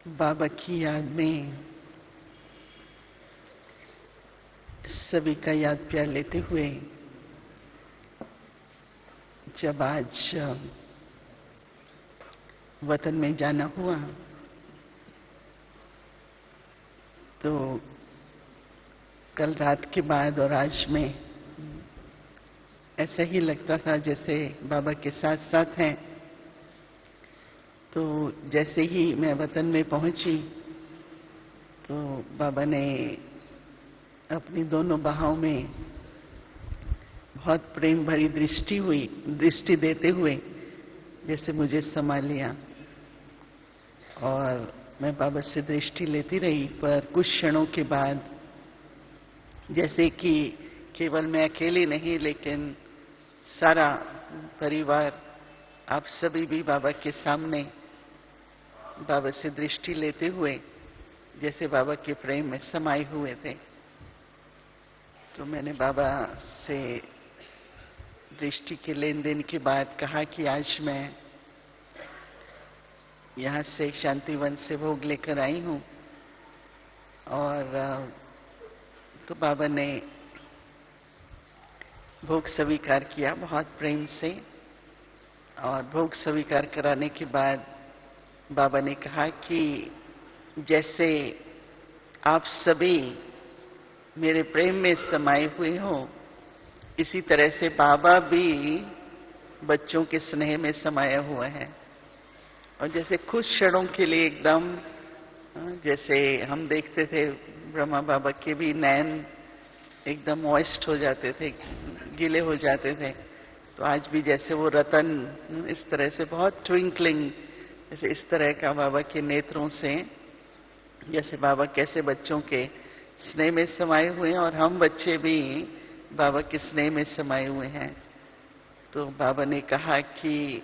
बाबा की याद में सभी का याद प्यार लेते हुए जब आज वतन में जाना हुआ तो कल रात के बाद और आज में ऐसा ही लगता था जैसे बाबा के साथ साथ हैं। तो जैसे ही मैं वतन में पहुंची तो बाबा ने अपनी दोनों बाहों में बहुत प्रेम भरी दृष्टि देते हुए जैसे मुझे संभाल लिया और मैं बाबा से दृष्टि लेती रही। पर कुछ क्षणों के बाद जैसे कि केवल मैं अकेली नहीं लेकिन सारा परिवार, आप सभी भी बाबा के सामने बाबा से दृष्टि लेते हुए जैसे बाबा के प्रेम में समाये हुए थे। तो मैंने बाबा से दृष्टि के लेन देन के बाद कहा कि आज मैं यहाँ से शांतिवन से भोग लेकर आई हूँ। और तो बाबा ने भोग स्वीकार किया बहुत प्रेम से और भोग स्वीकार कराने के बाद बाबा ने कहा कि जैसे आप सभी मेरे प्रेम में समाये हुए हो इसी तरह से बाबा भी बच्चों के स्नेह में समाया हुआ है। और जैसे कुछ क्षणों के लिए एकदम जैसे हम देखते थे ब्रह्मा बाबा के भी नैन एकदम मॉइस्ट हो जाते थे, गीले हो जाते थे। तो आज भी जैसे वो रतन इस तरह से बहुत ट्विंकलिंग, जैसे इस तरह का बाबा के नेत्रों से जैसे बाबा कैसे बच्चों के स्नेह में समाये हुए हैं और हम बच्चे भी बाबा के स्नेह में समाये हुए हैं। तो बाबा ने कहा कि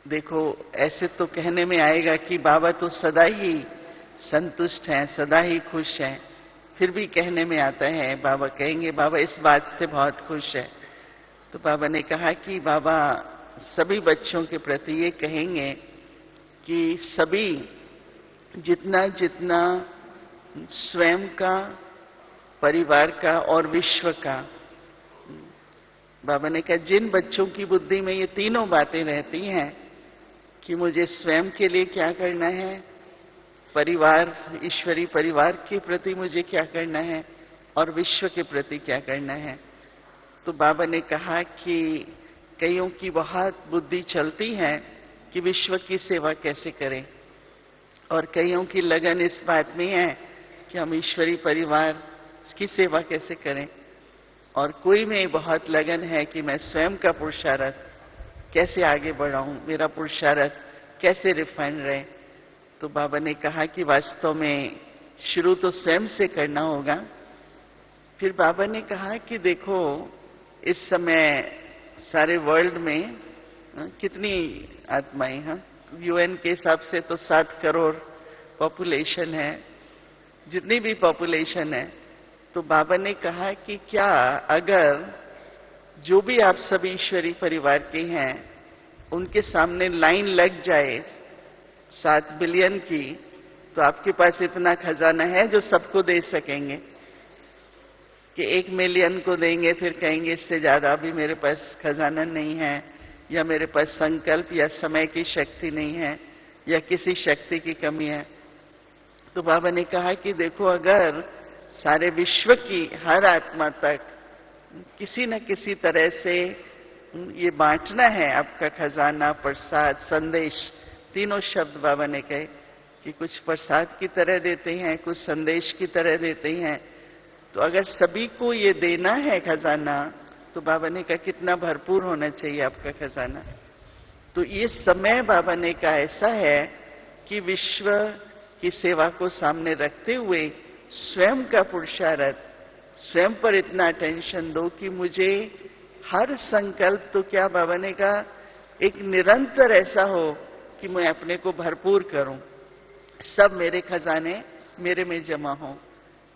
देखो ऐसे तो कहने में आएगा कि बाबा तो सदा ही संतुष्ट हैं, सदा ही खुश हैं, फिर भी कहने में आता है बाबा कहेंगे बाबा इस बात से बहुत खुश है। तो बाबा ने कहा कि बाबा सभी बच्चों के प्रति ये कहेंगे कि सभी जितना जितना स्वयं का, परिवार का और विश्व का, बाबा ने कहा जिन बच्चों की बुद्धि में ये तीनों बातें रहती हैं कि मुझे स्वयं के लिए क्या करना है, परिवार, ईश्वरी परिवार के प्रति मुझे क्या करना है और विश्व के प्रति क्या करना है। तो बाबा ने कहा कि कईयों की बहुत बुद्धि चलती है कि विश्व की सेवा कैसे करें और कईयों की लगन इस बात में है कि हम ईश्वरी परिवार की सेवा कैसे करें। और कोई में बहुत लगन है कि मैं स्वयं का पुरुषार्थ कैसे आगे बढ़ाऊं, मेरा पुरुषार्थ कैसे रिफाइन रहे। तो बाबा ने कहा कि वास्तव में शुरू तो स्वयं से करना होगा। फिर बाबा ने कहा कि देखो इस समय सारे वर्ल्ड में कितनी आत्माएं हैं, यूएन के हिसाब से तो 7 करोड़ पॉपुलेशन है, जितनी भी पॉपुलेशन है। तो बाबा ने कहा कि क्या अगर जो भी आप सभी ईश्वरी परिवार के हैं उनके सामने लाइन लग जाए 7 बिलियन की, तो आपके पास इतना खजाना है जो सबको दे सकेंगे कि 1 मिलियन को देंगे फिर कहेंगे इससे ज्यादा भी मेरे पास खजाना नहीं है, या मेरे पास संकल्प या समय की शक्ति नहीं है, या किसी शक्ति की कमी है। तो बाबा ने कहा कि देखो अगर सारे विश्व की हर आत्मा तक किसी न किसी तरह से ये बांटना है आपका खजाना, प्रसाद, संदेश, तीनों शब्द बाबा ने कहे कि कुछ प्रसाद की तरह देते हैं, कुछ संदेश की तरह देते हैं। तो अगर सभी को ये देना है खजाना तो बाबा ने कहा कितना भरपूर होना चाहिए आपका खजाना। तो ये समय बाबा ने कहा ऐसा है कि विश्व की सेवा को सामने रखते हुए स्वयं का पुरुषार्थ, स्वयं पर इतना अटेंशन दो कि मुझे हर संकल्प तो क्या बाबा ने कहा एक निरंतर ऐसा हो कि मैं अपने को भरपूर करूं, सब मेरे खजाने मेरे में जमा हो।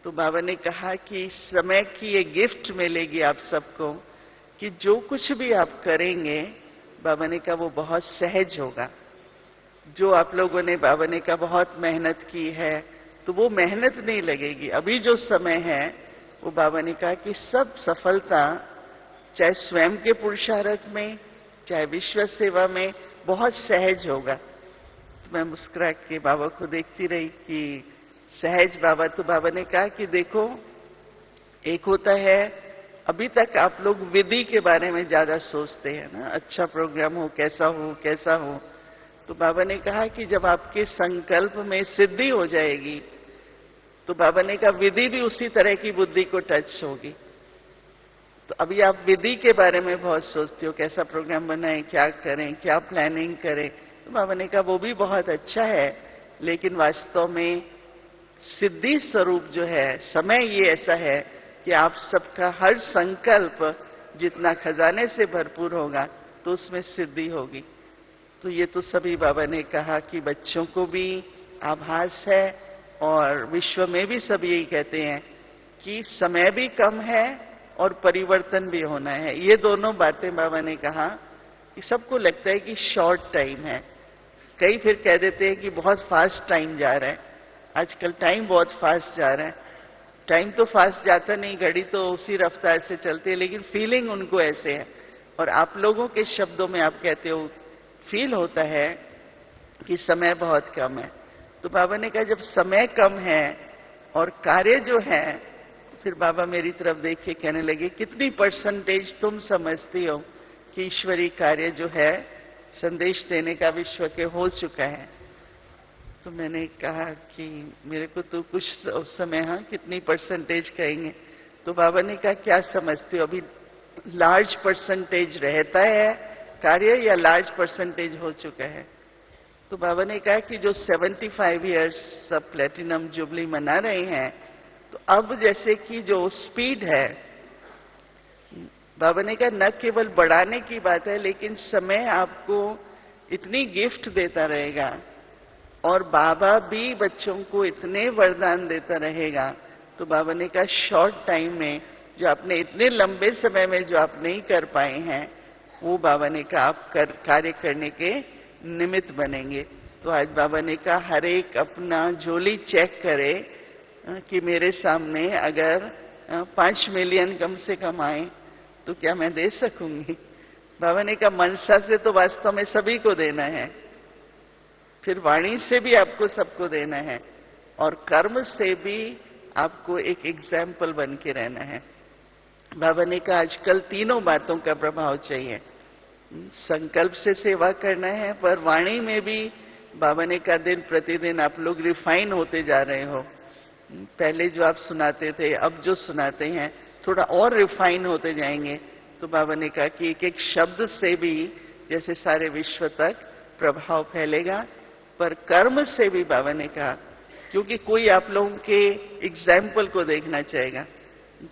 तो बाबा ने कहा कि समय की ये गिफ्ट मिलेगी आप सबको कि जो कुछ भी आप करेंगे, बाबा ने कहा वो बहुत सहज होगा। जो आप लोगों ने बाबा ने कहा बहुत मेहनत की है, तो वो मेहनत नहीं लगेगी। अभी जो समय है वो बाबा ने कहा कि सब सफलता चाहे स्वयं के पुरुषार्थ में चाहे विश्व सेवा में बहुत सहज होगा। तो मैं मुस्कुरा के बाबा को देखती रही कि सहज बाबा। तो बाबा ने कहा कि देखो, एक होता है अभी तक आप लोग विधि के बारे में ज्यादा सोचते हैं ना, अच्छा प्रोग्राम हो, कैसा हो कैसा हो। तो बाबा ने कहा कि जब आपके संकल्प में सिद्धि हो जाएगी तो बाबा ने कहा विधि भी उसी तरह की बुद्धि को टच होगी। तो अभी आप विधि के बारे में बहुत सोचते हो, कैसा प्रोग्राम बनाएं, क्या करें, क्या प्लानिंग करें। तो बाबा ने कहा वो भी बहुत अच्छा है, लेकिन वास्तव में सिद्धि स्वरूप जो है समय ये ऐसा है कि आप सबका हर संकल्प जितना खजाने से भरपूर होगा तो उसमें सिद्धि होगी। तो ये तो सभी बाबा ने कहा कि बच्चों को भी आभास है और विश्व में भी सब यही कहते हैं कि समय भी कम है और परिवर्तन भी होना है। ये दोनों बातें बाबा ने कहा कि सबको लगता है कि शॉर्ट टाइम है, कई फिर कह देते हैं कि बहुत फास्ट टाइम जा रहा है। आजकल टाइम बहुत फास्ट जा रहा है। टाइम तो फास्ट जाता नहीं, घड़ी तो उसी रफ्तार से चलती है, लेकिन फीलिंग उनको ऐसे है। और आप लोगों के शब्दों में आप कहते हो फील होता है कि समय बहुत कम है। तो बाबा ने कहा जब समय कम है और कार्य जो है, फिर बाबा मेरी तरफ देख के कहने लगे कितनी परसेंटेज तुम समझती हो कि ईश्वरीय कार्य जो है संदेश देने का विश्व के हो चुका है। तो मैंने कहा कि मेरे को तो कुछ उस समय हाँ कितनी परसेंटेज कहेंगे। तो बाबा ने कहा क्या समझते हो, अभी लार्ज परसेंटेज रहता है कार्य या लार्ज परसेंटेज हो चुका है? तो बाबा ने कहा कि जो 75 इयर्स सब प्लेटिनम जुबली मना रहे हैं, तो अब जैसे कि जो स्पीड है, बाबा ने कहा न केवल बढ़ाने की बात है, लेकिन समय आपको इतनी गिफ्ट देता रहेगा और बाबा भी बच्चों को इतने वरदान देता रहेगा। तो बाबा ने कहा शॉर्ट टाइम में जो आपने इतने लंबे समय में जो आप नहीं कर पाए हैं, वो बाबा ने कहा आप कार्य करने के निमित्त बनेंगे। तो आज बाबा ने कहा हर एक अपना झोली चेक करे कि मेरे सामने अगर 5 मिलियन कम से कम आए तो क्या मैं दे सकूंगी? बाबा ने कहा मनसा से तो वास्तव में सभी को देना है, फिर वाणी से भी आपको सबको देना है और कर्म से भी आपको एक एग्जाम्पल बन के रहना है। बाबा ने कहा आजकल तीनों बातों का प्रभाव चाहिए। संकल्प से सेवा करना है, पर वाणी में भी बाबा ने कहा दिन प्रतिदिन आप लोग रिफाइन होते जा रहे हो। पहले जो आप सुनाते थे, अब जो सुनाते हैं थोड़ा और रिफाइन होते जाएंगे। तो बाबा ने कहा कि एक एक शब्द से भी जैसे सारे विश्व तक प्रभाव फैलेगा, पर कर्म से भी बाबा ने कहा, क्योंकि कोई आप लोगों के एग्जाम्पल को देखना चाहेगा,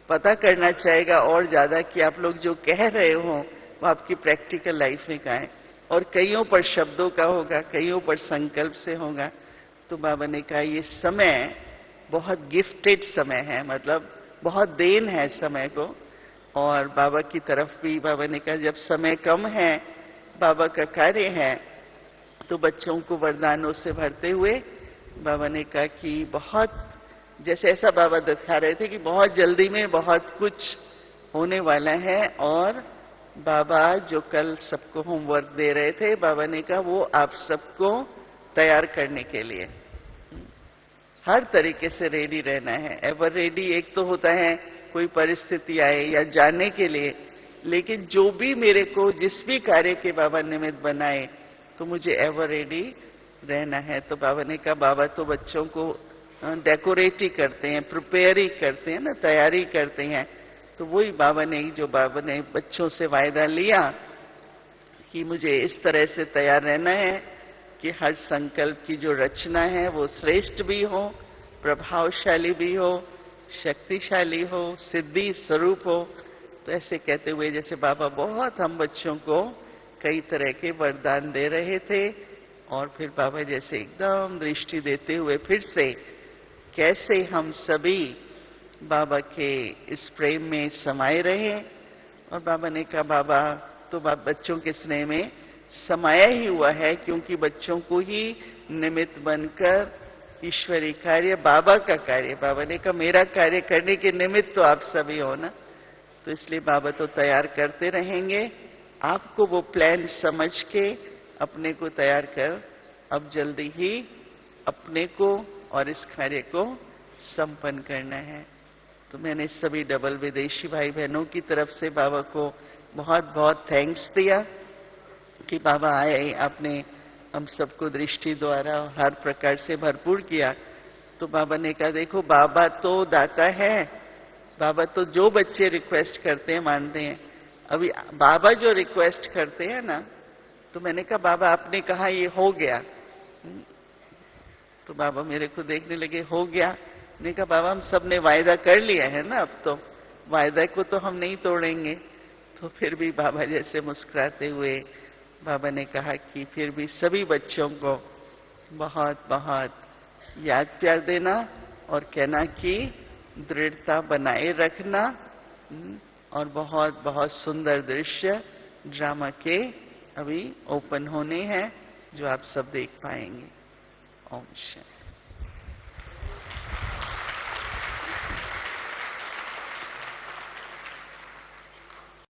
पता करना चाहेगा और ज्यादा कि आप लोग जो कह रहे हो वो आपकी प्रैक्टिकल लाइफ में कहा है। और कईयों पर शब्दों का होगा, कईयों पर संकल्प से होगा। तो बाबा ने कहा ये समय बहुत गिफ्टेड समय है, मतलब बहुत देन है समय को। और बाबा की तरफ भी बाबा ने कहा जब समय कम है, बाबा का कार्य है, तो बच्चों को वरदानों से भरते हुए बाबा ने कहा कि बहुत जैसे ऐसा बाबा दिखा रहे थे कि बहुत जल्दी में बहुत कुछ होने वाला है। और बाबा जो कल सबको होमवर्क दे रहे थे, बाबा ने कहा वो आप सबको तैयार करने के लिए हर तरीके से रेडी रहना है। एवर रेडी एक तो होता है कोई परिस्थिति आए या जाने के लिए, लेकिन जो भी मेरे को जिस भी कार्य के बाबा निमित्त बनाए तो मुझे एवर रेडी रहना है। तो बाबा ने कहा बाबा तो बच्चों को डेकोरेट ही करते हैं, प्रिपेयर ही करते हैं ना, तैयारी करते हैं। तो वही बाबा ने बच्चों से वायदा लिया कि मुझे इस तरह से तैयार रहना है कि हर संकल्प की जो रचना है वो श्रेष्ठ भी हो, प्रभावशाली भी हो, शक्तिशाली हो, सिद्धि स्वरूप हो। तो ऐसे कहते हुए जैसे बाबा बहुत हम बच्चों को कई तरह के वरदान दे रहे थे, और फिर बाबा जैसे एकदम दृष्टि देते हुए फिर से कैसे हम सभी बाबा के इस प्रेम में समाये रहे। और बाबा ने कहा बाबा तो बच्चों के स्नेह में समाया ही हुआ है, क्योंकि बच्चों को ही निमित्त बनकर ईश्वरी कार्य, बाबा का कार्य, बाबा ने कहा मेरा कार्य करने के निमित्त तो आप सभी हो ना, तो इसलिए बाबा तो तैयार करते रहेंगे। आपको वो प्लान समझ के अपने को तैयार कर अब जल्दी ही अपने को और इस कार्य को संपन्न करना है। तो मैंने सभी डबल विदेशी भाई बहनों की तरफ से बाबा को बहुत बहुत थैंक्स दिया कि बाबा आए, आपने हम सबको दृष्टि द्वारा हर प्रकार से भरपूर किया। तो बाबा ने कहा देखो बाबा तो दाता है, बाबा तो जो बच्चे रिक्वेस्ट करते हैं मानते हैं। अभी बाबा जो रिक्वेस्ट करते हैं ना, तो मैंने कहा बाबा आपने कहा ये हो गया। तो बाबा मेरे को देखने लगे, हो गया? मैंने कहा बाबा हम सब ने वायदा कर लिया है ना, अब तो वायदा को तो हम नहीं तोड़ेंगे। तो फिर भी बाबा जैसे मुस्कुराते हुए बाबा ने कहा कि फिर भी सभी बच्चों को बहुत बहुत याद प्यार देना और कहना कि दृढ़ता बनाए रखना। और बहुत बहुत सुंदर दृश्य ड्रामा के अभी ओपन होने हैं जो आप सब देख पाएंगे। ओम शांति।